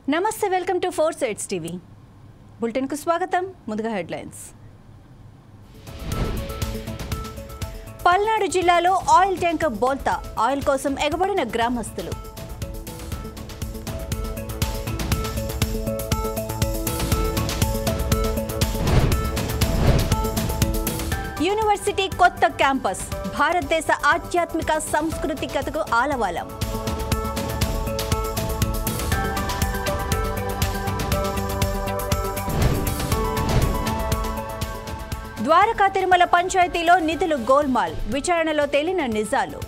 నమస్తే welcome to 4 sides TV bulletin కు స్వాగతం ముందుగా హెడ్లైన్స్ పల్నాడు జిల్లాలో ఆయిల్ ట్యాంకర్ బోల్తా ఆయిల్ కోసం ఎగబడిన గ్రామస్తులు యూనివర్సిటీ కొత్త క్యాంపస్ భారతదేశ ఆధ్యాత్మిక సాంస్కృతికతకు ఆలవాలం ద్వారకా తిరుమల పంచాయతీలో నిధులు గోల్మాల్ విచారణలో తేలిన నిజాలు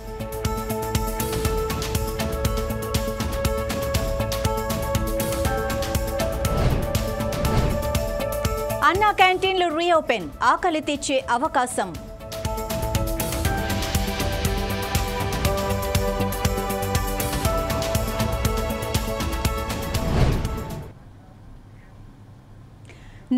అన్నా క్యాంటీన్లు రీఓపెన్ ఆకలి తీర్చే అవకాశం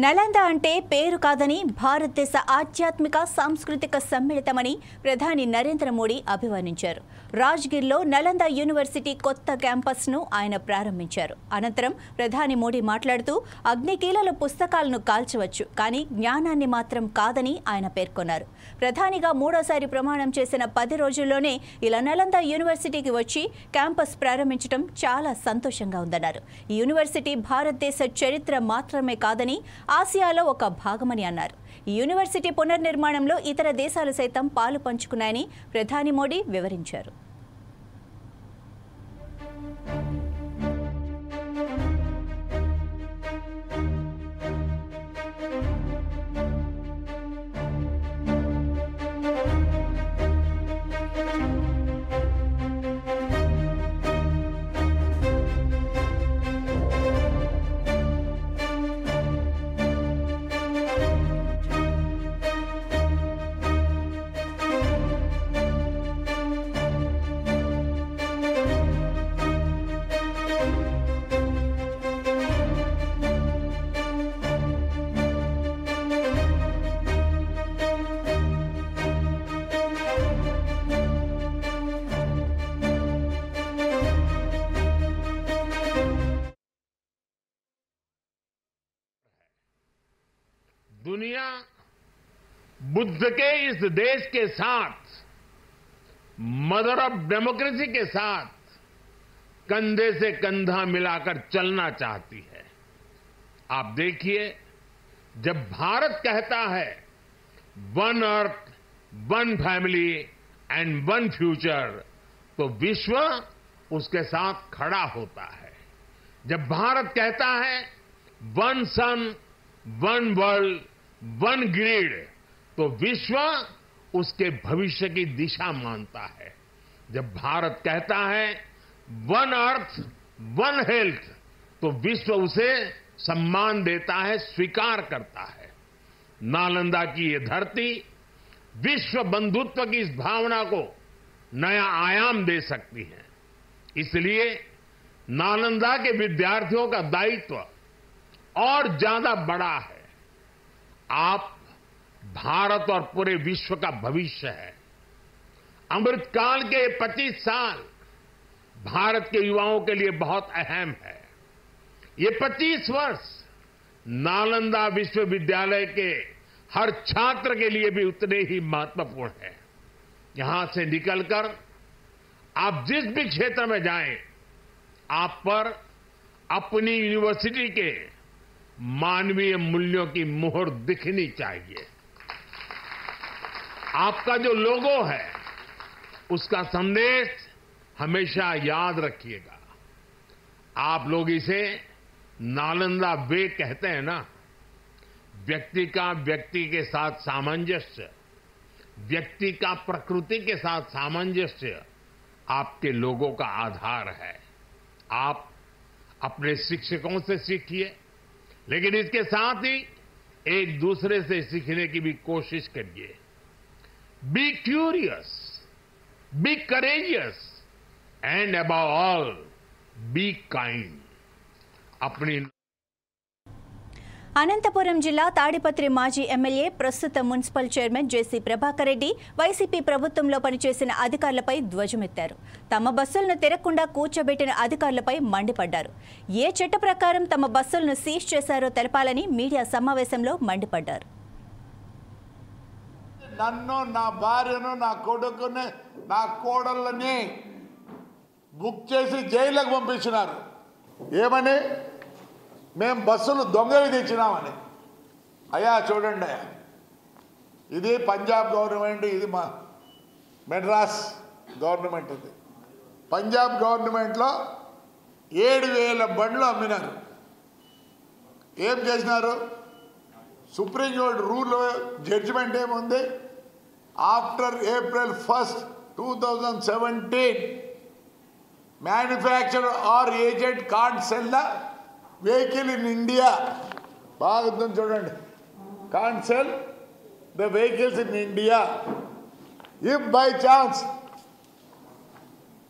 నలంద అంటే పేరు కాదని భారతదేశ ఆధ్యాత్మిక సాంస్కృతిక సమ్మిళితమని ప్రధాని నరేంద్ర మోడీ అభివర్ణించారు. రాజ్గిర్లో నలంద యూనివర్సిటీ కొత్త క్యాంపస్ను ఆయన ప్రారంభించారు. అనంతరం ప్రధాని మోడీ మాట్లాడుతూ అగ్నికీలల పుస్తకాలను కాల్చవచ్చు కానీ జ్ఞానాన్ని మాత్రం కాదని ఆయన పేర్కొన్నారు. ప్రధానిగా మూడోసారి ప్రమాణం చేసిన 10 రోజుల్లోనే ఇలా నలంద యూనివర్సిటీకి వచ్చి క్యాంపస్ ప్రారంభించడం చాలా సంతోషంగా ఉందన్నారు. ఈ యూనివర్సిటీ భారతదేశ చరిత్ర మాత్రమే కాదని ఆసియాలో ఒక భాగమని అన్నారు. ఈ యూనివర్సిటీ పునర్నిర్మాణంలో ఇతర దేశాలు సైతం పాలు పంచుకున్నాయని ప్రధాని మోడీ వివరించారు. दुनिया बुद्ध के इस देश के साथ मदर ऑफ डेमोक्रेसी के साथ कंधे से कंधा मिलाकर चलना चाहती है. आप देखिए, जब भारत कहता है one earth, one family and one future, तो विश्व उसके साथ खड़ा होता है. जब भारत कहता है वन सन, वन वर्ल्ड, वन ग्रिड, तो विश्व उसके भविष्य की दिशा मानता है. जब भारत कहता है वन अर्थ, वन हेल्थ, तो विश्व उसे सम्मान देता है, स्वीकार करता है. नालंदा की ये धरती विश्व बंधुत्व की इस भावना को नया आयाम दे सकती है. इसलिए नालंदा के विद्यार्थियों का दायित्व और ज्यादा बड़ा है. आप भारत और पूरे विश्व का भविष्य है. अमृतकाल के 25 साल भारत के युवाओं के लिए बहुत अहम है. ये 25 वर्ष नालंदा विश्वविद्यालय के हर छात्र के लिए भी उतने ही महत्वपूर्ण है. यहां से निकलकर आप जिस भी क्षेत्र में जाएं, आप पर अपनी यूनिवर्सिटी के मानवीय मूल्यों की मुहर दिखनी चाहिए. आपका जो लोगो है उसका संदेश हमेशा याद रखिएगा. आप लोग इसे नालंदा वे कहते हैं ना. व्यक्ति का व्यक्ति के साथ सामंजस्य, व्यक्ति का प्रकृति के साथ सामंजस्य आपके लोगों का आधार है. आप अपने शिक्षकों से सीखिए, लेकिन इसके साथ ही एक दूसरे से सीखने की भी कोशिश करिए. Be curious, be courageous and above all be kind. अपनी అనంతపురం జిల్లా తాడిపత్రి మాజీ ఎమ్మెల్యే ప్రస్తుత మున్సిపల్ చైర్మన్ జేసీ ప్రభాకర్ రెడ్డి వైసీపీ ప్రభుత్వంలో పనిచేసిన అధికారులపై ధ్వజమెత్తారు. తమ బస్సులను తిరగకుండా కూర్చోబెట్టిన అధికారులపై మండిపడ్డారు. ఏ చట్ట ప్రకారం తమ బస్సులను సీజ్ చేశారో తెలపాలని మీడియా సమావేశంలో మండిపడ్డారు. నన్ను, నా భార్యను, నా కొడుకుని, నా కోడళ్ళని బుక్ చేసి జైలుకు పంపించినారు. ఏమని? మేము బస్సులు దొంగవి తెచ్చినామని. అయ్యా చూడండి, ఇది పంజాబ్ గవర్నమెంట్, ఇది మా మెడ్రాస్ గవర్నమెంట్. ఇది పంజాబ్ గవర్నమెంట్లో 7,000 బండ్లు అమ్మినారు. ఏం చేసినారు? సుప్రీంకోర్టు రూల్ జడ్జిమెంట్ ఏముంది? After April 1st, 2017 manufacturer or agent can't sell the vehicle in India. బాగా చూడండి, can't sell the vehicles in India. If by chance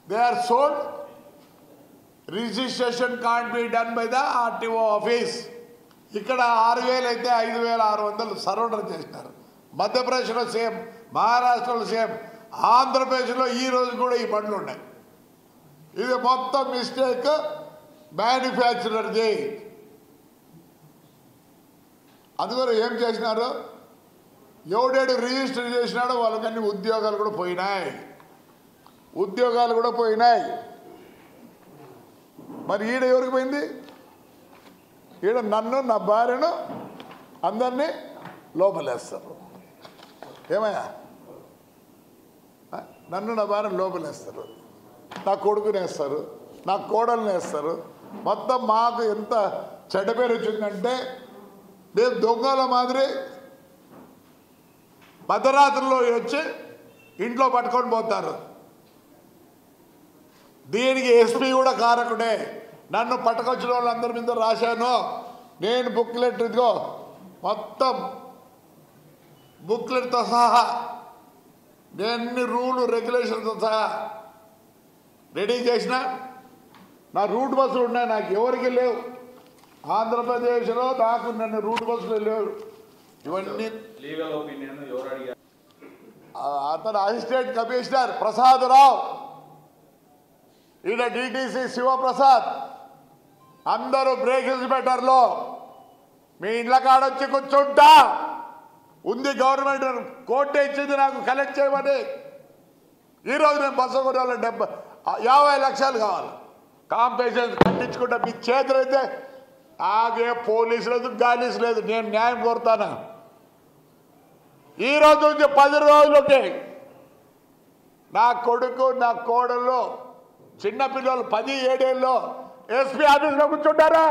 they are sold, registration can't be done by the RTO office. ఇక్కడ 6,000 అయితే 5,600 surrender చేసినారు. మధ్యప్రదేశ్లో same, మహారాష్ట్రలో same, ఆంధ్రప్రదేశ్లో ఈ రోజు కూడా ఈ బండ్లు ఉన్నాయి. ఇది మొత్తం మిస్టేక్ మ్యానుఫ్యాక్చరర్ది. అందుకని ఏం చేసినారు? ఎవడేడు రిజిస్టర్ చేసినాడో వాళ్ళకన్నీ ఉద్యోగాలు కూడా పోయినాయి. మరి ఈడ ఎవరికి పోయింది? ఈడ నన్ను, నా భార్యను, అందరినీ లోపలేస్తారు. ఏమయ్యా? నన్ను, నా భార్యను లోపలేస్తారు, నా కొడుకుని వేస్తారు, నా కోడల్ని వేస్తారు. మొత్తం మాకు ఎంత చెడ్డ పేరు వచ్చిందంటే, మేము దొంగల మాదిరి మధ్యరాత్రిలో వచ్చి ఇంట్లో పట్టుకొని పోతారు. దీనికి ఎస్పీ కూడా కారకుడే. నన్ను పట్టుకొచ్చిన వాళ్ళందరి మీద రాశాను నేను బుక్లెట్. ఇదిగో మొత్తం బుక్లెట్తో సహా, నేను రూలు రెగ్యులేషన్తో సహా రెడీ చేసిన. నా రూట్ బస్సులు ఉన్నాయి, నాకు ఎవరికి లేవు. ఆంధ్రప్రదేశ్లో నాకు నన్ను రూట్ బస్సులు లేవు. ఇవన్నీ అతను అసిస్టెంట్ కమిషనర్ ప్రసాద్ రావు, ఈడ డిటిసి శివప్రసాద్, అందరూ బ్రేక్ ఇన్స్పెక్టర్లో మీ ఇండ్ల కాడొచ్చి కూర్చుంటా ఉంది. గవర్నమెంట్ కోర్టు ఇచ్చింది నాకు కలెక్ట్ చేయమని. ఈరోజు నేను బస్సు కొనాలి, 50 లక్షలు కావాలి. కాంపెన్సేషన్ కట్టించుకుంటా. మీ చేతులు అయితే ఆగే పోలీసు లేదు, గాలీసు లేదు. నేను న్యాయం కోరుతాను. ఈరోజు నుంచి 10 రోజులకి నా కొడుకు, నా కోడళ్ళు, చిన్నపిల్లలు 10-7 ఏళ్ళలో ఎస్పీ ఆఫీసులో కూర్చుంటారా?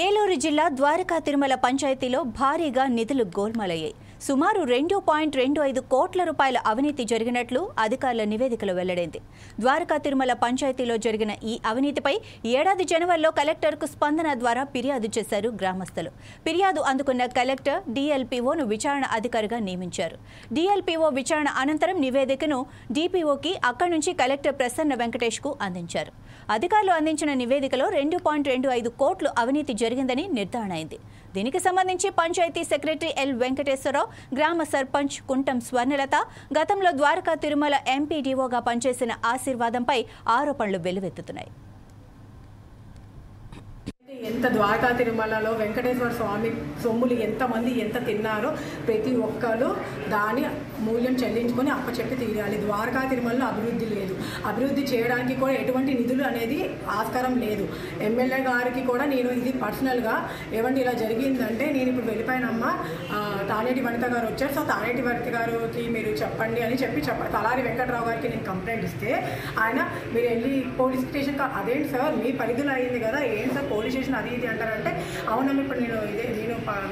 ఏలూరు జిల్లా ద్వారకా తిరుమల పంచాయతీలో భారీగా నిధులు గోల్మాలయ్యాయి. సుమారు 2.25 కోట్ల రూపాయల అవినీతి జరిగినట్లు అధికారుల నివేదికలో వెల్లడైంది. ద్వారకా తిరుమల పంచాయతీలో జరిగిన ఈ అవినీతిపై ఏడాది జనవరిలో కలెక్టర్కు స్పందన ద్వారా ఫిర్యాదు చేశారు గ్రామస్తులు. ఫిర్యాదు అందుకున్న కలెక్టర్ డిఎల్పీఓను విచారణ అధికారిగా నియమించారు. డిఎల్పీఓ విచారణ అనంతరం నివేదికను డిపిఓకి, అక్కడి నుంచి కలెక్టర్ ప్రసన్న వెంకటేష్కు అందించారు. అధికారులు అందించిన నివేదికలో 2.25 కోట్లు అవినీతి జరిగిందని నిర్ధారణ అయింది. దీనికి సంబంధించి పంచాయతీ సెక్రటరీ ఎల్ వెంకటేశ్వరరావు, గ్రామ సర్పంచ్ కుంటం స్వర్ణలత, గతంలో ద్వారకా తిరుమల ఎంపీడీఓగా పనిచేసిన ఆశీర్వాదంపై ఆరోపణలు వెల్లువెత్తుతున్నాయి. ఎంత ద్వారకా తిరుమలలో వెంకటేశ్వర స్వామి సొమ్ములు ఎంతమంది ఎంత తిన్నారో ప్రతి ఒక్కరు దాని మూల్యం చెల్లించుకొని అప్పచెప్పి తీరాలి. ద్వారకా తిరుమలలో అభివృద్ధి లేదు. అభివృద్ధి చేయడానికి కూడా ఎటువంటి నిధులు అనేది ఆస్కారం లేదు. ఎమ్మెల్యే గారికి కూడా నేను ఇది పర్సనల్గా ఏమండి ఇలా జరిగిందంటే, నేను ఇప్పుడు వెళ్ళిపోయినమ్మా, తానేటి వనిత గారు వచ్చారు, సో తానేటి వనిత గారికి మీరు చెప్పండి అని చెప్పి తలారి వెంకటరావు గారికి నేను కంప్లైంట్ ఇస్తే, ఆయన మీరు వెళ్ళి పోలీస్ స్టేషన్, అదేంటి సార్ మీ పరిధిలో అయింది కదా, ఏంటి సార్ పోలీస్ స్టేషన్ అది ఇది అంటారంటే, అవునమ్మా ఇప్పుడు నేను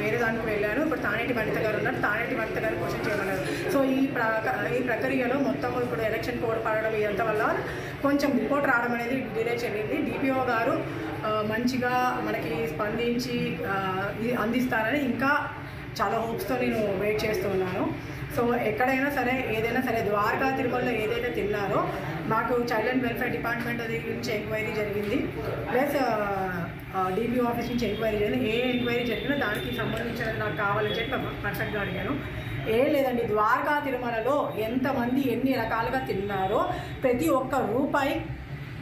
వేరే దానికి వెళ్ళాను, ఇప్పుడు తానేటి వనిత గారు ఉన్నారు, తానేటి వనిత గారు క్వశ్చన్ చేయమన్నారు. సో ఈ ప్రక్రియలో మొత్తం ఇప్పుడు ఎలక్షన్ కోడ్ పడడం ఇదంతా వల్ల కొంచెం రిపోర్ట్ రావడం అనేది డిలే చెల్లింది. డిపిఓ గారు మంచిగా మనకి స్పందించి అందిస్తారని ఇంకా చాలా హోప్స్తో నేను వెయిట్ చేస్తూ ఉన్నాను. సో ఎక్కడైనా సరే ఏదైనా సరే ద్వారకా తిరుమలలో ఏదైతే తిన్నారో మాకు చైల్డ్ అండ్ వెల్ఫేర్ డిపార్ట్మెంట్ నుంచి ఎంక్వైరీ జరిగింది, ప్లస్ DPO ఆఫీస్ నుంచి ఎంక్వైరీ జరిగింది. ఏ ఎంక్వైరీ జరిగినా దానికి సంబంధించినది నాకు కావాలని చెప్పి పర్ఫెక్ట్గా అడిగాను. ఏం లేదండి, ద్వారకా తిరుమలలో ఎంతమంది ఎన్ని రకాలుగా తిన్నారో ప్రతి ఒక్క రూపాయి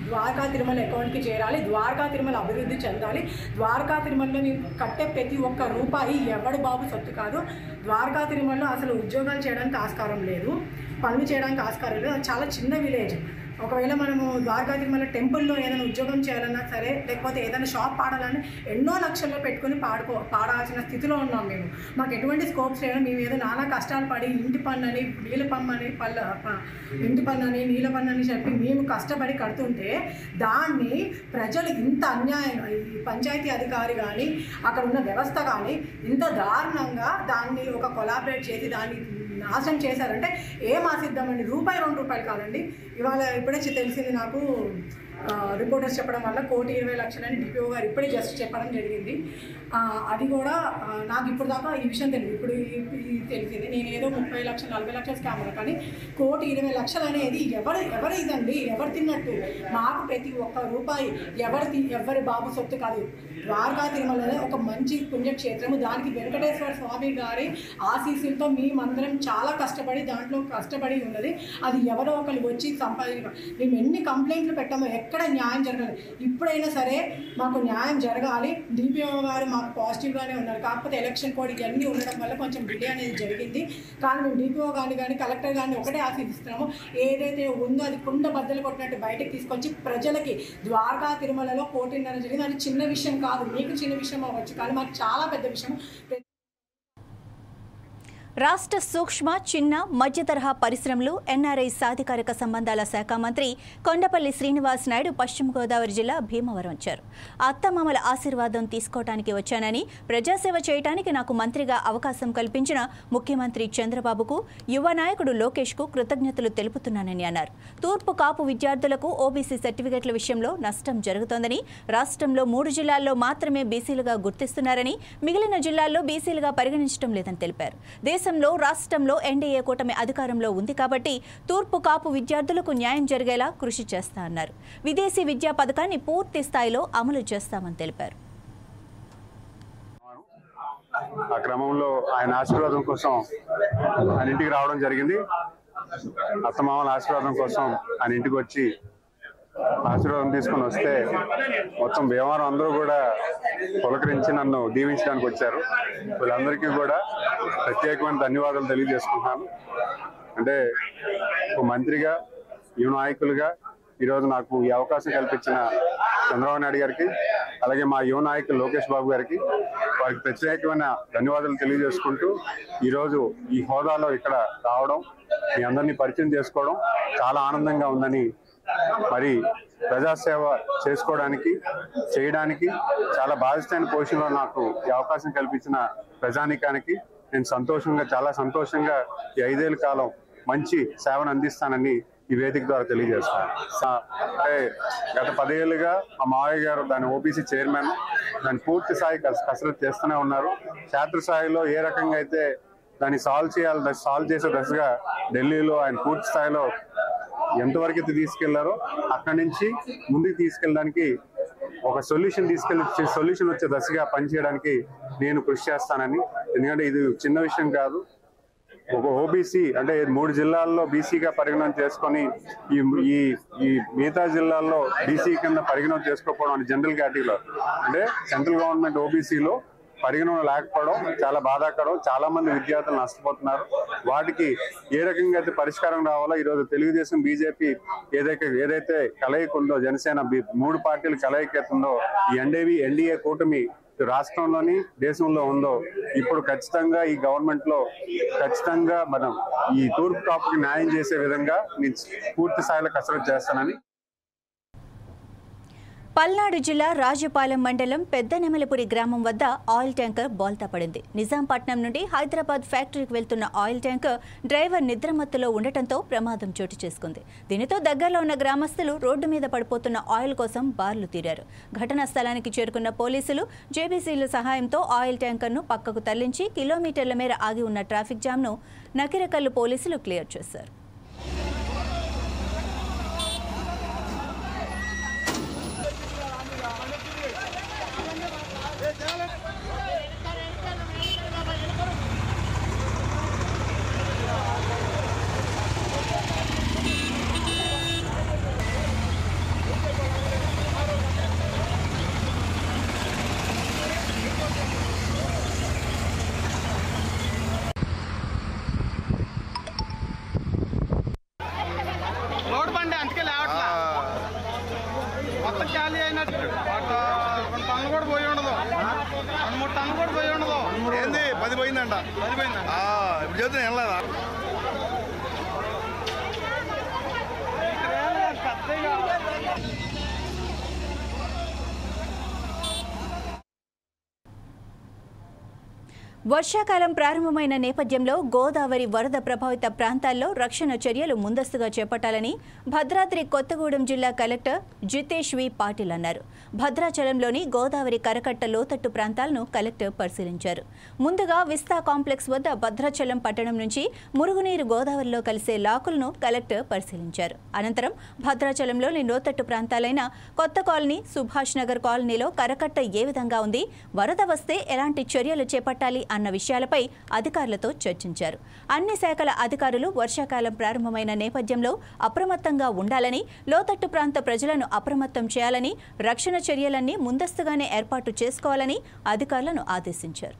ద్వారకా తిరుమల అకౌంట్కి చేరాలి, ద్వారకా తిరుమల అభివృద్ధి చెందాలి. ద్వారకా తిరుమలలో నేను కట్టే ప్రతి ఒక్క రూపాయి ఎవడు బాబు సొత్తు కాదు. ద్వారకా తిరుమలలో అసలు ఉద్యోగాలు చేయడానికి ఆస్కారం లేదు, పనులు చేయడానికి ఆస్కారం లేదు. అది చాలా చిన్న విలేజ్. ఒకవేళ మనము ద్వారకా తిరుమల టెంపుల్లో ఏదైనా ఉద్యోగం చేయాలన్నా సరే, లేకపోతే ఏదైనా షాప్ పాడాలని ఎన్నో లక్షల్లో పెట్టుకుని పాడాల్సిన స్థితిలో ఉన్నాం మేము. మాకు ఎటువంటి స్కోప్స్ లేదు. మేము ఏదో నానా కష్టాలు పడి ఇంటి పన్ను అని నీళ్ళ ఇంటి పన్ను అని నీళ్ళ పన్ను అని చెప్పి మేము కష్టపడి కడుతుంటే దాన్ని ప్రజలు ఇంత అన్యాయంగా, ఈ పంచాయతీ అధికారి కానీ అక్కడ ఉన్న వ్యవస్థ కానీ ఇంత దారుణంగా దాన్ని ఒక కొలాబరేట్ చేసి దాన్ని నాశనం చేశారంటే ఏం ఆశిద్దామండి. రూపాయి 2 రూపాయలు కాదండి. ఇవాళ ఇప్పుడే తెలిసింది నాకు, రిపోర్టర్స్ చెప్పడం వల్ల 1,20,00,000 అని DPO గారు ఇప్పుడే జస్ట్ చెప్పడం జరిగింది. అది కూడా నాకు ఇప్పుడు దాకా ఈ విషయం తెలియదు, ఇప్పుడు తెలిసింది. నేను ఏదో 30 లక్షలు 40 లక్షల స్కామర్, కానీ 1,20,00,000 అనేది ఎవరు ఇదండి, ఎవరు తిన్నట్టు. మాకు ప్రతి ఒక్క రూపాయి ఎవరి బాబు సొత్తు కాదు. ద్వారకా తిరుమల ఒక మంచి పుణ్యక్షేత్రము, దానికి వెంకటేశ్వర స్వామి గారి ఆశీస్సులతో మేమందరం చాలా కష్టపడి ఉన్నది. అది ఎవరో ఒకరు వచ్చి మేము ఎన్ని కంప్లైంట్లు పెట్టామో ఎక్కడ న్యాయం జరగాలి. ఇప్పుడైనా సరే మాకు న్యాయం జరగాలి. DPO గారు మాకు పాజిటివ్గానే ఉన్నారు, కాకపోతే ఎలక్షన్ కోడ్ ఇవన్నీ ఉండడం వల్ల కొంచెం డిలే అనేది జరిగింది. కానీ మేము DPO గారిని కానీ కలెక్టర్ గారిని ఒకటే ఆశీర్దిస్తున్నాము, ఏదైతే ఉందో అది కుండ బద్దలు కొట్టినట్టు బయటకు తీసుకొచ్చి ప్రజలకి ద్వారకా తిరుమలలో 1,5,00,000 జరిగింది. అది చిన్న విషయం కాదు, మీకు చిన్న విషయం అవ్వచ్చు, కానీ మాకు చాలా పెద్ద విషయం. రాష్ట్ర సూక్ష్మ, చిన్న, మధ్య తరహా పరిశ్రమలు, NRI సాధికారిక సంబంధాల శాఖ మంత్రి కొండపల్లి శ్రీనివాస్ నాయుడు పశ్చిమ గోదావరి జిల్లా భీమవరం వచ్చారు. అత్తమామల ఆశీర్వాదం తీసుకోవడానికి వచ్చానని, ప్రజాసేవ చేయడానికి నాకు మంత్రిగా అవకాశం కల్పించిన ముఖ్యమంత్రి చంద్రబాబుకు, యువ నాయకుడు లోకేష్కు కృతజ్ఞతలు తెలుపుతున్నానని అన్నారు. తూర్పు కాపు విద్యార్థులకు OBC సర్టిఫికెట్ల విషయంలో నష్టం జరుగుతోందని, రాష్ట్రంలో 3 జిల్లాల్లో మాత్రమే బీసీలుగా గుర్తిస్తున్నారని, మిగిలిన జిల్లాల్లో బీసీలుగా పరిగణించడం లేదని తెలిపారు. రాష్ట్రంలో NDA కూటమి అధికారంలో ఉంది కాబట్టి తూర్పు కాపు విద్యార్థులకు న్యాయం జరిగేలా కృషి చేస్తా అన్నారు. విదేశీ విద్యా పథకాన్ని పూర్తి స్థాయిలో అమలు చేస్తామని తెలిపారు. ఆ క్రమంలో ఆయన ఆశీర్వాదం కోసం ఆయన ఇంటికి రావడం జరిగింది. అత్తమామల ఆశీర్వాదం కోసం ఆయన ఇంటికి వచ్చి ఆశీర్వాదం తీసుకొని వస్తే మొత్తం భీమవరం అందరూ కూడా పులకరించి నన్ను దీవించడానికి వచ్చారు. వీళ్ళందరికీ కూడా ప్రత్యేకమైన ధన్యవాదాలు తెలియజేసుకుంటున్నాను. అంటే ఒక మంత్రిగా, యువ నాయకులుగా ఈరోజు నాకు ఈ అవకాశం కల్పించిన చంద్రబాబు నాయుడు గారికి, అలాగే మా యువ నాయకులు లోకేష్ బాబు గారికి, వారికి ప్రత్యేకమైన ధన్యవాదాలు తెలియజేసుకుంటూ ఈరోజు ఈ హోదాలో ఇక్కడ రావడం, మీ అందరినీ పరిచయం చేసుకోవడం చాలా ఆనందంగా ఉందని, మరి ప్రజాసేవ చేయడానికి చాలా బాధ్యతైన పొజిషన్లో నాకు ఈ అవకాశం కల్పించిన ప్రజానీకానికి నేను చాలా సంతోషంగా ఈ 5 ఏళ్ల కాలం మంచి సేవను అందిస్తానని ఈ వేదిక ద్వారా తెలియజేస్తాను. అంటే గత 10 ఏళ్ళుగా మా మావయ్య గారు దాని OBC చైర్మన్, దాన్ని పూర్తి స్థాయి కసరత్తు చేస్తూనే ఉన్నారు. క్షేత్రస్థాయిలో ఏ రకంగా అయితే దాన్ని సాల్వ్ చేసే దశగా ఢిల్లీలో ఆయన పూర్తి స్థాయిలో ఎంతవరకు అయితే తీసుకెళ్లారో అక్కడి నుంచి ముందుకు తీసుకెళ్ళడానికి, ఒక సొల్యూషన్ వచ్చే దశగా పనిచేయడానికి నేను కృషి చేస్తానని. ఎందుకంటే ఇది చిన్న విషయం కాదు. ఒక OBC అంటే 3 జిల్లాల్లో బీసీగా పరిగణన చేసుకొని ఈ మిగతా జిల్లాల్లో BC కింద పరిగణన చేసుకోకపోవడం అని జనరల్ కేటగిరీలో, అంటే సెంట్రల్ గవర్నమెంట్ OBCలో పరిగణన లేకపోవడం చాలా బాధాకరం. చాలా మంది విద్యార్థులు నష్టపోతున్నారు. వాటికి ఏ రకంగా అయితే పరిష్కారం రావాలో ఈరోజు తెలుగుదేశం, బీజేపీ ఏదైతే కలయిక ఉందో, జనసేన 3 పార్టీలు కలయిక ఉందో, ఈ NDA కూటమి రాష్ట్రంలోని దేశంలో ఉందో, ఇప్పుడు ఖచ్చితంగా ఈ గవర్నమెంట్ లో ఖచ్చితంగా మనం ఈ తూర్పు కాపుకి న్యాయం చేసే విధంగా నేను పూర్తి స్థాయిలో కసరత్తు చేస్తానని. పల్నాడు జిల్లా రాజుపాలెం మండలం పెద్దనెమలపురి గ్రామం వద్ద ఆయిల్ ట్యాంకర్ బోల్తా పడింది. నిజాంపట్నం నుండి హైదరాబాద్ ఫ్యాక్టరీకి వెళ్తున్న ఆయిల్ ట్యాంకర్ డ్రైవర్ నిద్రమత్తులో ఉండటంతో ప్రమాదం చోటు చేసుకుంది. దీనితో దగ్గరలో ఉన్న గ్రామస్తులు రోడ్డు మీద పడిపోతున్న ఆయిల్ కోసం బార్లు తీరారు. ఘటనా స్థలానికి చేరుకున్న పోలీసులు జేబీసీల సహాయంతో ఆయిల్ ట్యాంకర్ను పక్కకు తరలించి కిలోమీటర్ల మేర ఆగి ఉన్న ట్రాఫిక్ జామ్ను నకిరేకల్లు పోలీసులు క్లియర్ చేశారు. ఖాళీ అయినట్టు 2 టన్నులు కూడా పోయి ఉండదు, 2-3 టన్నులు కూడా పోయి ఉండదు. ఏంది 10 పోయిందంట, 10 పోయిందంట. ఇప్పుడు చెబుతున్నా వెళ్ళదా వర్షాకాలం ప్రారంభమైన నేపథ్యంలో గోదావరి వరద ప్రభావిత ప్రాంతాల్లో రక్షణ చర్యలు ముందస్తుగా చేపట్టాలని భద్రాద్రి కొత్తగూడెం జిల్లా కలెక్టర్ జితేష్ వి పాటిల్ అన్నారు. భద్రాచలంలోని గోదావరి కరకట్ట లోతట్టు ప్రాంతాలను కలెక్టర్ పరిశీలించారు. ముందుగా విస్తా కాంప్లెక్స్ వద్ద భద్రాచలం పట్టణం నుంచి మురుగునీరు గోదావరిలో కలిసే లాకులను కలెక్టర్ పరిశీలించారు. అనంతరం భద్రాచలంలోని లోతట్టు ప్రాంతాలైన కొత్త కాలనీ, సుభాష్ నగర్ కాలనీలో కరకట్ట ఏ విధంగా ఉంది, వరద వస్తే ఎలాంటి చర్యలు చేపట్టాలి అన్న విషయాలపై అధికారులతో చర్చించారు. అన్ని శాఖల అధికారులు వర్షాకాలం ప్రారంభమైన నేపథ్యంలో అప్రమత్తంగా ఉండాలని, లోతట్టు ప్రాంత ప్రజలను అప్రమత్తం చేయాలని, రక్షణ చర్యలన్నీ ముందస్తుగానే ఏర్పాటు చేసుకోవాలని అధికారులను ఆదేశించారు.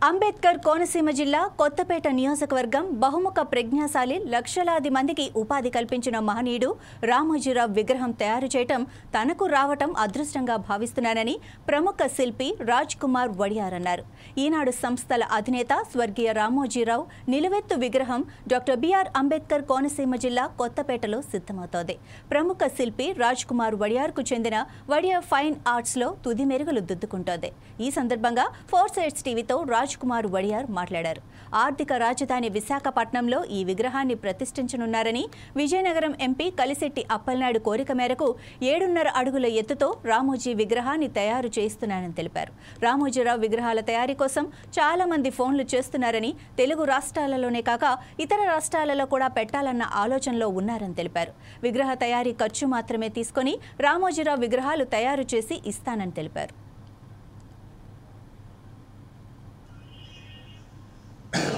అంబేద్కర్ కోనసీమ జిల్లా కొత్తపేట నియోజకవర్గం బహుముఖ ప్రజ్ఞాశాలి లక్షలాది మందికి ఉపాధి కల్పించిన మహనీయుడు రామోజీరావు విగ్రహం తయారు చేయటం తనకు రావటం అదృష్టంగా భావిస్తున్నానని ప్రముఖ శిల్పి రాజ్ కుమార్ వడియార్ అన్నారు. ఈనాడు సంస్థల అధినేత స్వర్గీయ రామోజీరావు నిలువెత్తు విగ్రహం డాక్టర్ బిఆర్ అంబేద్కర్ కోనసీమ జిల్లా కొత్తపేటలో సిద్ధమవుతోంది. ప్రముఖ శిల్పి రాజ్ కుమార్ వడియార్కు చెందిన వడియార్ ఫైన్ ఆర్ట్స్లో తుది మెరుగులు దిద్దుకుంటోంది. ఈ సందర్భంగా 4 Sides టీవీతో రాజ్ కుమార్ వడియార్ మాట్లాడారు. ఆర్థిక రాజధాని విశాఖపట్నంలో ఈ విగ్రహాన్ని ప్రతిష్ఠించనున్నారని, విజయనగరం ఎంపీ కలిశెట్టి అప్పలనాయుడు కోరిక మేరకు 7.5 అడుగుల ఎత్తుతో రామోజీ విగ్రహాన్ని తయారు చేస్తున్నానని తెలిపారు. రామోజీరావు విగ్రహాల తయారీ కోసం చాలా మంది ఫోన్లు చేస్తున్నారని, తెలుగు రాష్ట్రాలలోనే కాక ఇతర రాష్ట్రాలలో కూడా పెట్టాలన్న ఆలోచనలో ఉన్నారని తెలిపారు. విగ్రహ తయారీ ఖర్చు మాత్రమే తీసుకొని రామోజీరావు విగ్రహాలు తయారు చేసి ఇస్తానని తెలిపారు.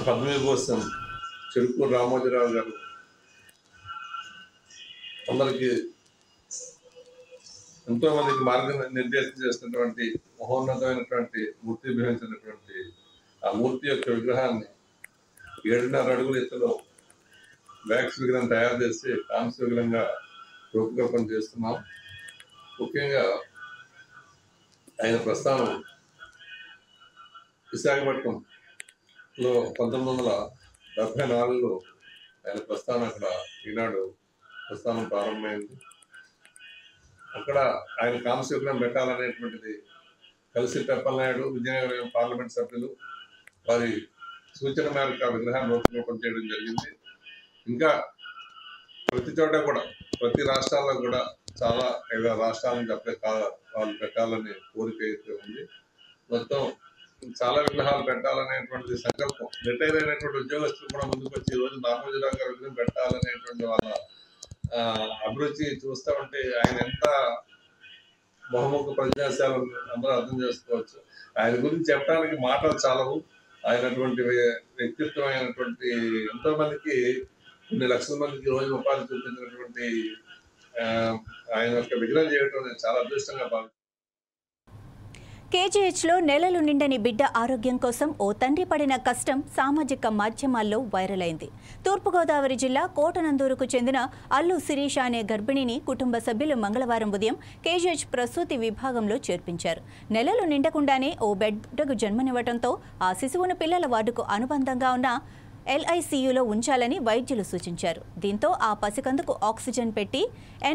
పద్మవిభూషణ్ చెరుకూరు రామోజీరావు గారు అందరికి ఎంతో మందికి మార్గనిర్దేశం చేసినటువంటి మహోన్నతమైనటువంటి మూర్తి భవించినటువంటి ఆ మూర్తి యొక్క విగ్రహాన్ని 7.5 అడుగుల ఎత్తులో వ్యాక్స్ విగ్రహం తయారు చేసి కాంస్య విగ్రహంగా రూపకల్పన చేస్తున్నాం. ముఖ్యంగా ఆయన ప్రస్థానం విశాఖపట్నంలో 1974లో ఆయన ప్రస్థానం అక్కడ ఈనాడు ప్రస్థానం ప్రారంభమైంది. అక్కడ ఆయన కాంస్య విగ్రహం పెట్టాలనేటువంటిది కలిశెట్టి అప్పలనాయుడు, విజయనగరం పార్లమెంట్ సభ్యులు వారి సూచన మేరకు ఆ విగ్రహాన్ని రూపకల్పన చేయడం జరిగింది. ఇంకా ప్రతి చోట కూడా ప్రతి రాష్ట్రాల్లో కూడా చాలా రాష్ట్రాల నుంచి అప్పుడే వాళ్ళు పెట్టాలనే కోరిక అయితే ఉంది. మొత్తం చాలా విగ్రహాలు పెట్టాలనేటువంటి సంకల్పం రిటైర్ అయినటువంటి ఉద్యోగస్తులు కూడా ముందుకు వచ్చి ఈ రోజు రామోజీరావు గారి విగ్రహం పెట్టాలనేటువంటి వాళ్ళ అభిరుచి చూస్తూ ఉంటే ఆయన ఎంత బహుముఖ ప్రజాశాల అందరూ అర్థం చేసుకోవచ్చు. ఆయన గురించి చెప్పడానికి మాటలు చాలవు. ఆయనటువంటి వ్యక్తిత్వమైనటువంటి ఎంతో మందికి, కొన్ని లక్షల మందికి రోజు ఉపాధి చూపించినటువంటి ఆయన యొక్క విగ్రహం చేయడం నేను చాలా అదృష్టంగా భావిస్తున్నాను. కేజీహెచ్లో నెలలు నిండని బిడ్డ ఆరోగ్యం కోసం ఓ తండ్రి పడిన కష్టం సామాజిక మాధ్యమాల్లో వైరల్ అయింది. తూర్పుగోదావరి జిల్లా కోటనందూరుకు చెందిన అల్లు శిరీష అనే గర్భిణిని కుటుంబ సభ్యులు మంగళవారం ఉదయం కేజీహెచ్ ప్రసూతి విభాగంలో చేర్పించారు. నెలలు నిండకుండానే ఓ బిడ్డకు జన్మనివ్వడంతో ఆ శిశువును పిల్లల వార్డుకు అనుబంధంగా ఉన్న LICUలో ఉంచాలని వైద్యులు సూచించారు. దీంతో ఆ పసికందుకు ఆక్సిజన్ పెట్టి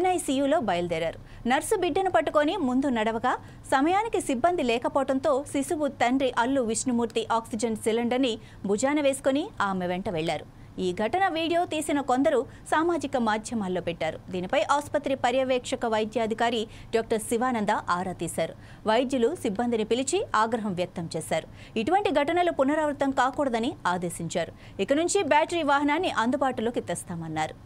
NICUలో బయలుదేరారు. నర్సు బిడ్డను పట్టుకొని ముందు నడవగా సమయానికి సిబ్బంది లేకపోవడంతో శిశువు తండ్రి అల్లు విష్ణుమూర్తి ఆక్సిజన్ సిలిండర్ని భుజాన వేసుకుని ఆమె వెంట వెళ్లారు. ఈ ఘటన వీడియో తీసిన కొందరు సామాజిక మాధ్యమాల్లో పెట్టారు. దీనిపై ఆసుపత్రి పర్యవేక్షక వైద్యాధికారి డాక్టర్ శివానంద ఆరా తీశారు. వైద్యులు సిబ్బందిని పిలిచి ఆగ్రహం వ్యక్తం చేశారు. ఇటువంటి ఘటనలు పునరావృతం కాకూడదని ఆదేశించారు. ఇక నుంచి బ్యాటరీ వాహనాన్ని అందుబాటులోకి తెస్తామన్నారు.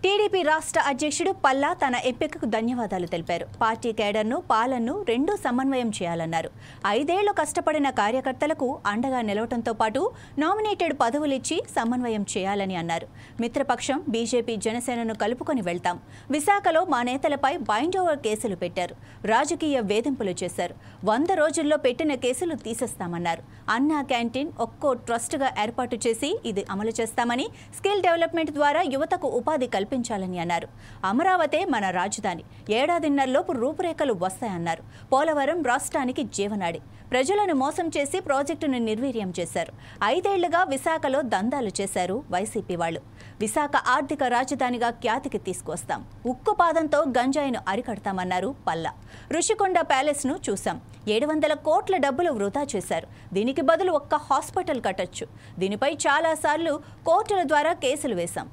టీడీపీ రాష్ట్ర అధ్యక్షుడు పల్లా తన ఎంపికకు ధన్యవాదాలు తెలిపారు. పార్టీ కేడర్ను, పాలనను రెండూ సమన్వయం చేయాలన్నారు. 5 ఏళ్లు కష్టపడిన కార్యకర్తలకు అండగా నిలవడంతో పాటు నామినేటెడ్ పదవులిచ్చి సమన్వయం చేయాలని అన్నారు. మిత్రపక్షం బీజేపీ, జనసేనను కలుపుకొని వెళ్తాం. విశాఖలో మా నేతలపై బైండ్ ఓవర్ కేసులు పెట్టారు. రాజకీయ వేధింపులు చేశారు. 100 రోజుల్లో పెట్టిన కేసులు తీసేస్తామన్నారు. అన్నా క్యాంటీన్ ఒక్కో ట్రస్టుగా ఏర్పాటు చేసి ఇది అమలు చేస్తామని, స్కిల్ డెవలప్మెంట్ ద్వారా యువతకు ఉపాధి కల్పించాలని అన్నారు. అమరావతి మన రాజధాని, ఏడాదిన్నరలోపు రూపురేఖలు వస్తాయన్నారు. పోలవరం రాష్ట్రానికి జీవనాడి. ప్రజలను మోసం చేసి ప్రాజెక్టును నిర్వీర్యం చేశారు. 5 ఏళ్లుగా విశాఖలో దందాలు చేశారు వైసీపీ వాళ్ళు. విశాఖ ఆర్థిక రాజధానిగా ఖ్యాతికి తీసుకొస్తాం. ఉక్కు పాదంతో గంజాయిను అరికడతామన్నారు పల్లా. రుషికొండ ప్యాలెస్ను చూశాం. 700 కోట్ల డబ్బులు వృధా చేశారు. దీనికి బదులు ఒక్క హాస్పిటల్ కట్టొచ్చు. దీనిపై చాలాసార్లు కోర్టుల ద్వారా కేసులు వేశాం.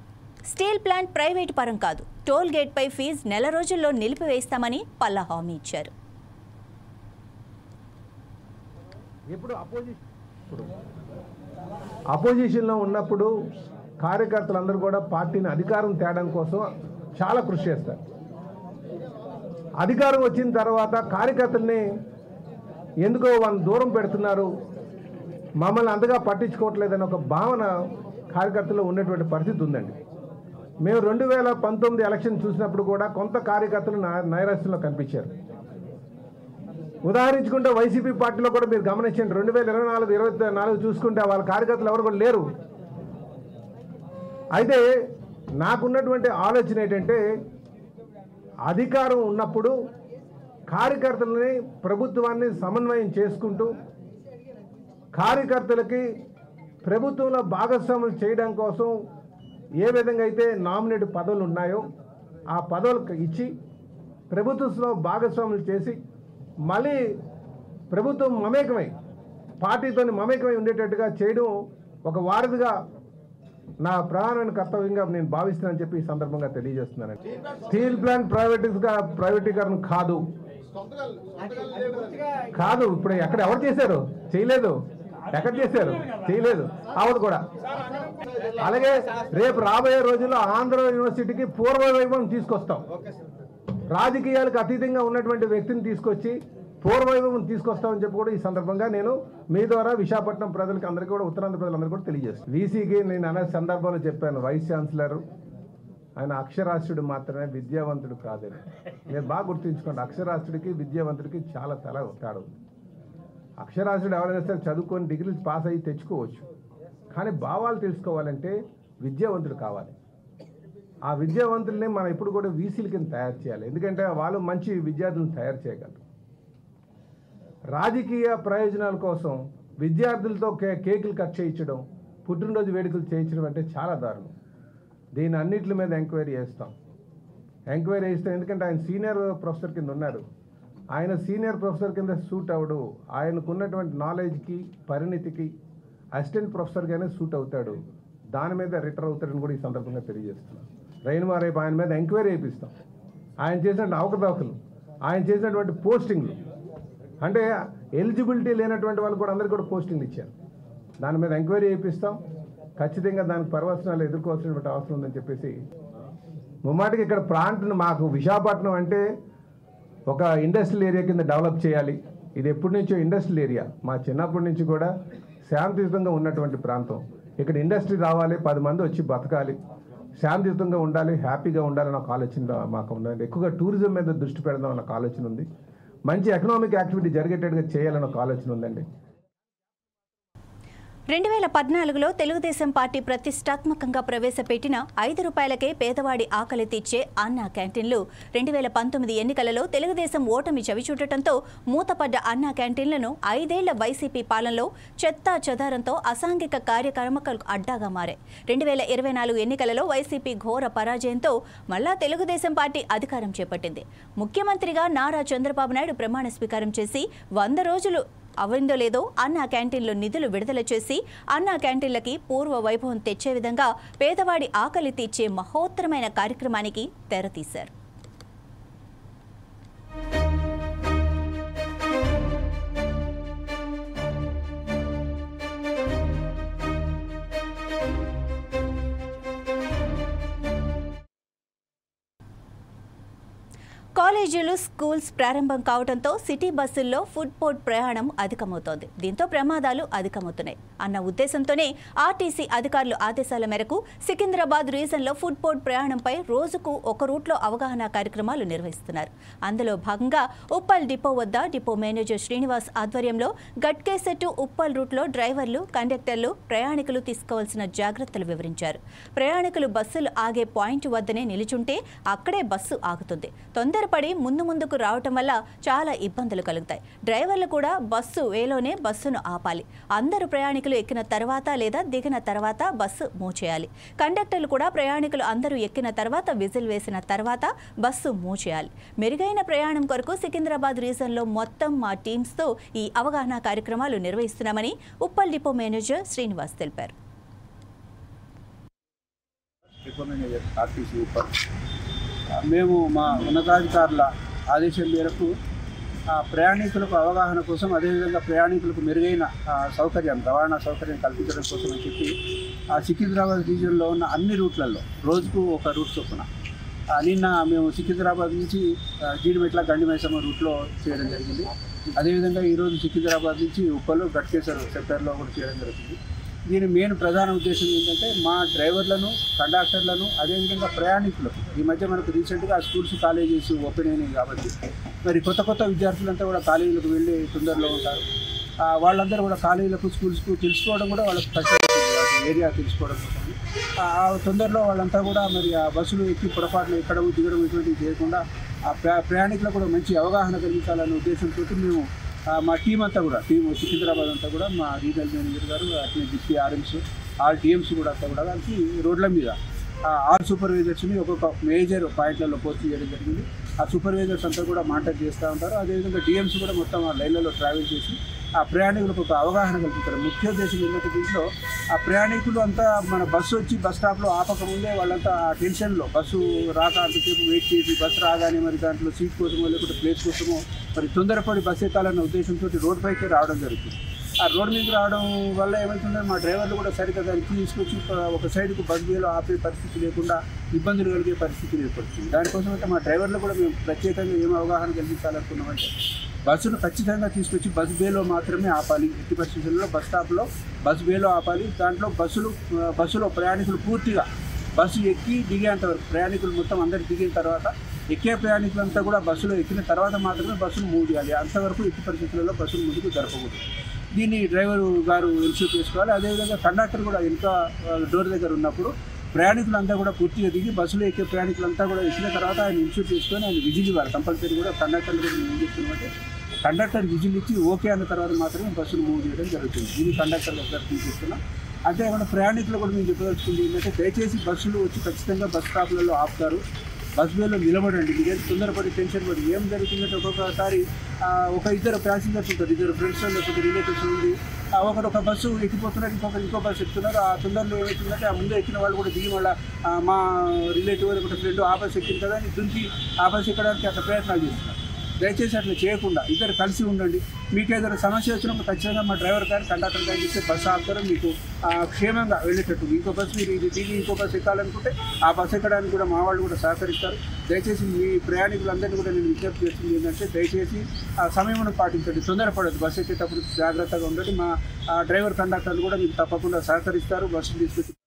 స్టీల్ ప్లాంట్ ప్రైవేటు పరం కాదు. టోల్ గేట్పై ఫీజు నెల రోజుల్లో నిలిపివేస్తామని పల్లా హామీ ఇచ్చారు. ఇప్పుడు అపోజిషన్లో ఉన్నప్పుడు కార్యకర్తలందరూ కూడా పార్టీని అధికారం తేడం కోసం చాలా కృషి చేస్తారు. అధికారం వచ్చిన తర్వాత కార్యకర్తల్ని ఎందుకో వాళ్ళు దూరం పెడుతున్నారు, మమ్మల్ని అంతగా పట్టించుకోవట్లేదని ఒక భావన కార్యకర్తల్లో ఉన్నటువంటి పరిస్థితి ఉందండి. మేము 2019 ఎలక్షన్ చూసినప్పుడు కూడా కొంత కార్యకర్తలు నైరాశ్యంలో కనిపించారు. ఉదాహరించుకుంటే వైసీపీ పార్టీలో కూడా మీరు గమనించండి, 2024 చూసుకుంటే వాళ్ళ కార్యకర్తలు ఎవరు కూడా లేరు. అయితే నాకున్నటువంటి ఆలోచన ఏంటంటే, అధికారం ఉన్నప్పుడు కార్యకర్తలని, ప్రభుత్వాన్ని సమన్వయం చేసుకుంటూ కార్యకర్తలకి ప్రభుత్వంలో భాగస్వాములు చేయడం కోసం ఏ విధంగా అయితే నామినేట్ పదవులు ఉన్నాయో ఆ పదవులకు ఇచ్చి ప్రభుత్వంలో భాగస్వాములు చేసి మళ్ళీ ప్రభుత్వం మమేకమై పార్టీతో మమేకమై ఉండేటట్టుగా చేయడం ఒక వారధిగా నా ప్రధానమైన కర్తవ్యంగా నేను భావిస్తున్నానని చెప్పి ఈ సందర్భంగా తెలియజేస్తున్నానండి. స్టీల్ ప్లాంట్ ప్రైవేటీకరణ కాదు. ఇప్పుడు ఎక్కడ ఎవరు చేశారు? చేయలేదు. ఎక్కడ చేశారు? చేయలేదు. అవదు కూడా. అలాగే రేపు రాబోయే రోజుల్లో ఆంధ్ర యూనివర్సిటీకి పూర్వ వైభవం తీసుకొస్తాం. రాజకీయాలకు అతీతంగా ఉన్నటువంటి వ్యక్తిని తీసుకొచ్చి పూర్వవైభవం తీసుకొస్తామని చెప్పి కూడా ఈ సందర్భంగా నేను మీ ద్వారా విశాఖపట్నం ప్రజలకు అందరికీ కూడా, ఉత్తరాంధ్ర ప్రజలందరికీ కూడా తెలియజేస్తాను. వీసీకి నేను అనే సందర్భంలో చెప్పాను, వైస్ ఛాన్సలర్ ఆయన అక్షరాస్యుడు మాత్రమే, విద్యావంతుడు కాదని. నేను బాగా గుర్తుంచుకోండి, అక్షరాస్యుడికి విద్యావంతుడికి చాలా తేడా ఉంది. అక్షరాస్యుడు ఎవరైనా సరే చదువుకొని డిగ్రీలు పాస్ అయ్యి తెచ్చుకోవచ్చు, కానీ భావాలు తెలుసుకోవాలంటే విద్యావంతుడు కావాలి. ఆ విద్యావంతుల్ని మనం ఇప్పుడు కూడా వీసీల కింద తయారు చేయాలి. ఎందుకంటే వాళ్ళు మంచి విద్యార్థులను తయారు చేయగలరు. రాజకీయ ప్రయోజనాల కోసం విద్యార్థులతో కేకులు కట్ చేయించడం, పుట్టినరోజు వేడుకలు చేయించడం అంటే చాలా దారుణం. దీని అన్నిటి మీద ఎంక్వైరీ చేస్తాం. ఎంక్వైరీ చేస్తాం ఎందుకంటే ఆయన సీనియర్ ప్రొఫెసర్ కింద ఉన్నారు. ఆయన సీనియర్ ప్రొఫెసర్ కింద సూట్ అవడు. ఆయనకున్నటువంటి నాలెడ్జ్కి, పరిణితికి అసిస్టెంట్ ప్రొఫెసర్గానే సూట్ అవుతాడు. దాని మీద రిటర్ అవుతాడని కూడా ఈ సందర్భంగా తెలియజేస్తున్నాం. రేపు ఆయన మీద ఎంక్వైరీ చేయిస్తాం. ఆయన చేసినటువంటి అవకతవకలు, ఆయన చేసినటువంటి పోస్టింగ్లు, అంటే ఎలిజిబిలిటీ లేనటువంటి వాళ్ళు కూడా అందరికీ కూడా పోస్టింగ్లు ఇచ్చారు. దాని మీద ఎంక్వైరీ చేయిస్తాం. ఖచ్చితంగా దానికి పర్యవసనాలు ఎదుర్కోవాల్సినటువంటి అవసరం ఉందని చెప్పేసి ముమ్మాటికి ఇక్కడ ప్రాంతం మాకు విశాఖపట్నం అంటే ఒక ఇండస్ట్రియల్ ఏరియా కింద డెవలప్ చేయాలి. ఇది ఎప్పటి నుంచో ఇండస్ట్రియల్ ఏరియా. మా చిన్నప్పటి నుంచి కూడా శాంతియుతంగా ఉన్నటువంటి ప్రాంతం. ఇక్కడ ఇండస్ట్రీ రావాలి, 10 మంది వచ్చి బతకాలి, శాంతియుతంగా ఉండాలి, హ్యాపీగా ఉండాలని ఒక ఆలోచన మాకు ఉందండి. ఎక్కువగా టూరిజం మీద దృష్టి పెడదాం అన్న ఒక ఆలోచన ఉంది. మంచి ఎకనామిక్ యాక్టివిటీ జరిగేటట్టుగా చేయాలని ఒక ఆలోచన ఉందండి. 2014లో తెలుగుదేశం పార్టీ ప్రతిష్టాత్మకంగా ప్రవేశపెట్టిన 5 రూపాయలకే పేదవాడి ఆకలి తీర్చే అన్నా క్యాంటీన్లు 2019 ఎన్నికలలో తెలుగుదేశం ఓటమి చవిచూడటంతో మూతపడ్డ అన్నా క్యాంటీన్లను 5 ఏళ్ల వైసీపీ పాలనలో చెత్తా చెదారంతో అసాంఘిక కార్యక్రమాలకు అడ్డాగా మారాయి. 2024 ఎన్నికలలో వైసీపీ ఘోర పరాజయంతో మళ్లా తెలుగుదేశం పార్టీ అధికారం చేపట్టింది. ముఖ్యమంత్రిగా నారా చంద్రబాబు నాయుడు ప్రమాణ స్వీకారం చేసి 100 రోజులు అవిందో లేదో అన్నా క్యాంటీన్లో నిధులు విడుదల చేసి అన్నా క్యాంటీన్లకి పూర్వ వైభవం తెచ్చే విధంగా పేదవాడి ఆకలి తీర్చే మహోత్తరమైన కార్యక్రమానికి తెరతీశారు. కాలేజీలు, స్కూల్స్ ప్రారంభం కావడంతో సిటీ బస్సుల్లో ఫుడ్ పోర్ట్ ప్రయాణం అధికమవుతోంది. దీంతో ప్రమాదాలు అధికమవుతున్నాయి అన్న ఉద్దేశంతోనే ఆర్టీసీ అధికారులు ఆదేశాల మేరకు సికింద్రాబాద్ రీజన్లో ఫుడ్ పోర్ట్ ప్రయాణంపై రోజుకు ఒక రూట్లో అవగాహన కార్యక్రమాలు నిర్వహిస్తున్నారు. అందులో భాగంగా ఉప్పల్ డిపో వద్ద డిపో మేనేజర్ శ్రీనివాస్ ఆధ్వర్యంలో గట్కేసర్ టు ఉప్పల్ రూట్లో డ్రైవర్లు, కండక్టర్లు, ప్రయాణికులు తీసుకోవాల్సిన జాగ్రత్తలు వివరించారు. ప్రయాణికులు బస్సులు ఆగే పాయింట్ వద్దనే నిలుచుంటే అక్కడే బస్సు ఆగుతుంది. తొందరపడి ముందుకు రావటం వల్ల చాలా ఇబ్బందులు కలుగుతాయి. డ్రైవర్లు కూడా బస్సు వేలోనే బస్సును ఆపాలి. అందరూ ప్రయాణికులు ఎక్కిన తర్వాత లేదా దిగిన తర్వాత బస్సు మూవ్ చేయాలి. కండక్టర్లు కూడా ప్రయాణికులు అందరూ ఎక్కిన తర్వాత విజిల్ వేసిన తర్వాత బస్సు మూవ్ చేయాలి. మెరుగైన ప్రయాణం కొరకు సికింద్రాబాద్ రీజన్లో మొత్తం మా టీమ్స్తో ఈ అవగాహన కార్యక్రమాలు నిర్వహిస్తున్నామని ఉప్పల్ డిపో మేనేజర్ శ్రీనివాస్ తెలిపారు. మేము మా ఉన్నతాధికారుల ఆదేశం మేరకు ప్రయాణికులకు అవగాహన కోసం, అదేవిధంగా ప్రయాణికులకు మెరుగైన సౌకర్యం, రవాణా సౌకర్యం కల్పించడం కోసం అని చెప్పి సికింద్రాబాద్ రీజియన్లో ఉన్న అన్ని రూట్లలో రోజుకు ఒక రూట్ చొప్పున నిన్న మేము సికింద్రాబాద్ నుంచి జీడిమెట్ల, గండిమైసమ్మ రూట్లో చేయడం జరిగింది. అదేవిధంగా ఈరోజు సికింద్రాబాద్ నుంచి ఉప్పలు, గట్కేసర్ సెక్టర్లో కూడా చేయడం జరుగుతుంది. దీని మెయిన్ ప్రధాన ఉద్దేశం ఏంటంటే మా డ్రైవర్లను, కండక్టర్లను, అదేవిధంగా ప్రయాణికులకు, ఈ మధ్య మనకు రీసెంట్గా స్కూల్స్, కాలేజెస్ ఓపెన్ అయినాయి కాబట్టి మరి కొత్త విద్యార్థులంతా కూడా కాలేజీలకు వెళ్ళి తొందరలో ఉంటారు. వాళ్ళందరూ కూడా కాలేజీలకు, స్కూల్స్కు తెలుసుకోవడం కూడా వాళ్ళకి కష్టపడుతుంది, ఏరియా తెలుసుకోవడం కోసం. తొందరలో వాళ్ళంతా కూడా మరి ఆ బస్సులు ఎక్కి పొరపాట్లు ఎక్కడం, దిగడం ఇటువంటివి చేయకుండా ప్రయాణికులకు కూడా మంచి అవగాహన కలిగించాలనే ఉద్దేశంతో మేము మా టీం అంతా కూడా, సికింద్రాబాద్ అంతా కూడా మా రీజనల్ మేనేజర్ గారు, అట్లనే డిప్యూటీ ఆర్ఎంస్, ఆల్ టీఎంస్ కూడా అంతా కూడా కలిసి రోడ్ల మీద ఆల్ సూపర్వైజర్స్ని ఒక్కొక్క మేజర్ పాయింట్లలో పోస్ట్ చేయడం జరిగింది. ఆ సూపర్వైజర్స్ అంతా కూడా మానిటర్ చేస్తూ ఉంటారు. అదేవిధంగా డిఎంస్ కూడా మొత్తం ఆ లైన్లలో ట్రావెల్ చేసి ఆ ప్రయాణికులకు ఒక అవగాహన కల్పిస్తారు. ముఖ్య ఉద్దేశం ఏంటంటే దీంట్లో ఆ ప్రయాణికులు అంతా మన బస్సు వచ్చి బస్ స్టాప్లో ఆపకముందే వాళ్ళంతా ఆ టెన్షన్లో బస్సు రాక అంతసేపు వెయిట్ చేసి బస్సు రాగానే మరి దాంట్లో సీట్ కోసమో లేకపోతే ప్లేస్ కోసమో మరి తొందరపడి బస్సు ఎక్కాలన్న ఉద్దేశంతో రోడ్ పైకి రావడం జరుగుతుంది. ఆ రోడ్ మీద రావడం వల్ల ఏమవుతుందంటే మా డ్రైవర్లు కూడా సరిగ్గా దాన్ని తీసుకొచ్చి ఒక సైడ్కు బస్ వేలో ఆపే పరిస్థితి లేకుండా ఇబ్బందులు కలిగే పరిస్థితి ఏర్పడుతుంది. దానికోసం అయితే మా డ్రైవర్లు కూడా మేము ప్రత్యేకంగా ఏం అవగాహన కల్పించాలనుకున్నామంటే బస్సును ఖచ్చితంగా తీసుకొచ్చి బస్ బేలో మాత్రమే ఆపాలి. ఎట్టి పరిస్థితుల్లో బస్ స్టాప్లో బస్ బేలో ఆపాలి. దాంట్లో బస్సులో ప్రయాణికులు పూర్తిగా బస్సు ఎక్కి దిగేంత వరకు, ప్రయాణికులు మొత్తం అందరు దిగిన తర్వాత ఎక్కే ప్రయాణికులంతా కూడా బస్సులో ఎక్కిన తర్వాత మాత్రమే బస్సును మూవ్ చేయాలి. అంతవరకు ఎట్టి పరిస్థితులలో బస్సును ముందుకు జరపకూడదు. దీన్ని డ్రైవర్ గారు ఎన్ష్యూర్ చేసుకోవాలి. అదేవిధంగా కండక్టర్ కూడా ఇంకా డోర్ దగ్గర ఉన్నప్పుడు ప్రయాణికులంతా కూడా పూర్తిగా దిగి బస్సులో ఎక్కే ప్రయాణికులంతా కూడా ఎక్కిన తర్వాత ఆయన ఎన్ష్యూర్ చేసుకొని ఆయన విజిల్ ఇవ్వాలి కంపల్సరీ. కూడా కండక్టర్లు కూడా ఏం చెప్తున్నామంటే కండక్టర్ విజిల్ ఇచ్చి ఓకే అన్న తర్వాత మాత్రమే బస్సులు మూవ్ చేయడం జరుగుతుంది. ఇది కండక్టర్ దగ్గర తీసుకున్నాం. అంతేకాకుండా ప్రయాణికులు కూడా మేము చెప్పదలుచుకుంది ఏంటంటే దయచేసి బస్సులు వచ్చి ఖచ్చితంగా బస్ స్టాప్లలో ఆపుతారు. బస్ వేలో నిలబడండి. మీరేం తొందరపడి టెన్షన్ పడి ఏం జరుగుతుందంటే ఒక్కొక్కసారి ఒక ఇద్దరు ప్యాసింజర్స్ ఉంటారు, ఇద్దరు ఫ్రెండ్స్ లేకపోతే రిలేటివ్స్ ఉంది, ఒకరు ఒక బస్సు ఎక్కిపోతున్నారు, ఇంకో బస్సు ఎక్కుతున్నారు. ఆ తొందరలో ఏమవుతుందంటే ఆ ముందు ఎక్కిన వాళ్ళు కూడా దిగి మళ్ళీ మా రిలేటివ్ లేకపోతే ఫ్రెండ్ ఆ బస్సు ఎక్కింది కదా అని దుంకి ఆ బస్సు ఎక్కడానికి అట్లా ప్రయత్నాలు చేస్తున్నారు. దయచేసి అట్లా చేయకుండా ఇద్దరు కలిసి ఉండండి. మీకు ఏదైనా సమస్య వచ్చినప్పుడు ఖచ్చితంగా మా డ్రైవర్ గారు కండక్టర్ గారు ఇస్తే బస్సు ఆపుతారు, మీకు క్షేమంగా వెళ్ళేటట్టు. ఇంకో బస్సు మీరు ఇది దిగి ఇంకో బస్సు ఎక్కాలనుకుంటే ఆ బస్సు ఎక్కడానికి కూడా మా వాళ్ళు కూడా సహకరిస్తారు. దయచేసి మీ ప్రయాణికులందరినీ కూడా నేను విజ్ఞప్తి చేస్తుంది ఏంటంటే దయచేసి సమయమును పాటించండి, తొందరపడదు. బస్సు ఎక్కేటప్పుడు జాగ్రత్తగా ఉండండి. మా డ్రైవర్ కండక్టర్లు కూడా మీకు తప్పకుండా సహకరిస్తారు. బస్సును తీసుకొచ్చి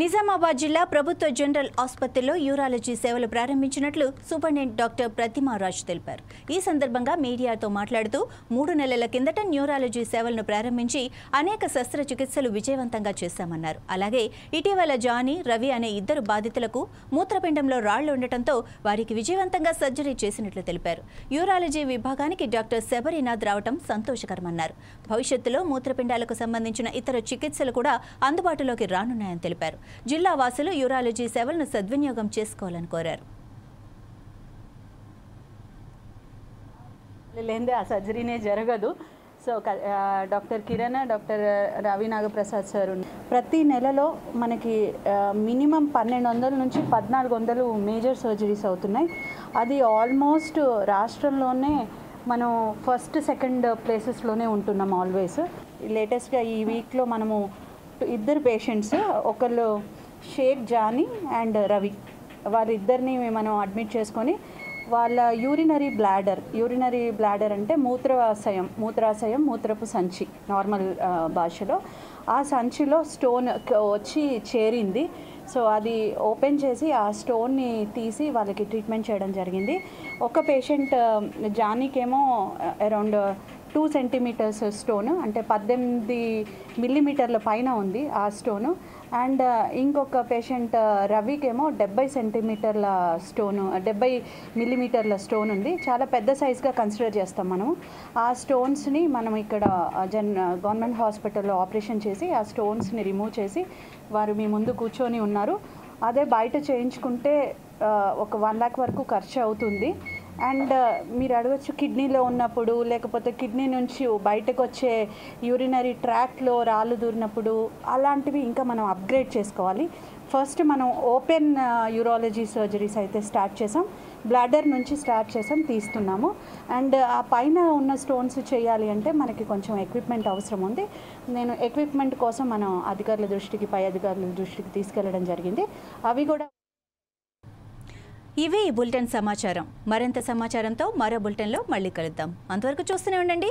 నిజామాబాద్ జిల్లా ప్రభుత్వ జనరల్ ఆసుపత్రిలో యూరాలజీ సేవలు ప్రారంభించినట్లు సూపరింటెండెంట్ డాక్టర్ ప్రతిమారాజ్ తెలిపారు. ఈ సందర్భంగా మీడియాతో మాట్లాడుతూ 3 నెలల కిందట న్యూరాలజీ సేవలను ప్రారంభించి అనేక శస్త్రచికిత్సలు విజయవంతంగా చేశామన్నారు. అలాగే ఇటీవల జానీ, రవి అనే 2 బాధితులకు మూత్రపిండంలో రాళ్లు ఉండటంతో వారికి విజయవంతంగా సర్జరీ చేసినట్లు తెలిపారు. యూరాలజీ విభాగానికి డాక్టర్ శబరినాథ్ రావటం సంతోషకరమన్నారు. భవిష్యత్తులో మూత్రపిండాలకు సంబంధించిన ఇతర చికిత్సలు కూడా అందుబాటులోకి రానున్నాయని తెలిపారు. జిల్లా వాసులు యూరాలజీ సేవలను సద్వినియోగం చేసుకోవాలని కోరారు. లేదే ఆ సర్జరీనే జరగదు. So doctor Kiran, doctor Ravi Nagaprasad sir ప్రతి నెలలో మనకి మినిమం 1200 నుంచి 1400 మేజర్ సర్జరీస్ అవుతున్నాయి. అది ఆల్మోస్ట్ రాష్ట్రంలోనే మనం ఫస్ట్, సెకండ్ ప్లేసెస్లోనే ఉంటున్నాం ఆల్వేస్. లేటెస్ట్గా ఈ వీక్లో మనము 2 పేషెంట్స్, ఒకళ్ళు షేక్ జానీ అండ్ రవి, వారిద్దరిని మనం అడ్మిట్ చేసుకొని వాళ్ళ యూరినరీ బ్లాడర్ అంటే మూత్రాశయం, మూత్రపు సంచి నార్మల్ భాషలో, ఆ సంచిలో స్టోన్ వచ్చి చేరింది. సో అది ఓపెన్ చేసి ఆ స్టోన్ని తీసి వాళ్ళకి ట్రీట్మెంట్ చేయడం జరిగింది. ఒక పేషెంట్ జానీకేమో అరౌండ్ 2 సెంటీమీటర్స్ స్టోన్, అంటే 18 మిల్లీమీటర్ల పైన ఉంది ఆ స్టోను. అండ్ ఇంకొక పేషెంట్ రవికేమో 70 సెంటీమీటర్ల స్టోను, 70 మిల్లీమీటర్ల స్టోన్ ఉంది. చాలా పెద్ద సైజ్గా కన్సిడర్ చేస్తాం మనం. ఆ స్టోన్స్ని మనం ఇక్కడ గవర్నమెంట్ హాస్పిటల్లో ఆపరేషన్ చేసి ఆ స్టోన్స్ని రిమూవ్ చేసి వారు మీ ముందు కూర్చొని ఉన్నారు. అదే బయట చేయించుకుంటే ఒక 1 lakh వరకు ఖర్చు అవుతుంది. అండ్ మీరు అడగచ్చు, కిడ్నీలో ఉన్నప్పుడు లేకపోతే కిడ్నీ నుంచి బయటకు వచ్చే యూరినరీ ట్రాక్ట్లో రాళ్ళు దూరినప్పుడు అలాంటివి ఇంకా మనం అప్గ్రేడ్ చేసుకోవాలి. ఫస్ట్ మనం ఓపెన్ యూరాలజీ సర్జరీస్ అయితే స్టార్ట్ చేసాం, బ్లాడర్ నుంచి స్టార్ట్ చేసాం, తీస్తున్నాము. అండ్ ఆ పైన ఉన్న స్టోన్స్ చేయాలి అంటే మనకి కొంచెం ఎక్విప్మెంట్ అవసరం ఉంది. నేను ఎక్విప్మెంట్ కోసం మనం పై అధికారుల దృష్టికి తీసుకెళ్లడం జరిగింది. అవి కూడా ఇవే ఈ బులెటిన్ సమాచారం. మరింత సమాచారంతో మరో బులెటిన్లో మళ్ళీ కలుద్దాం. అంతవరకు చూస్తూనే ఉండండి.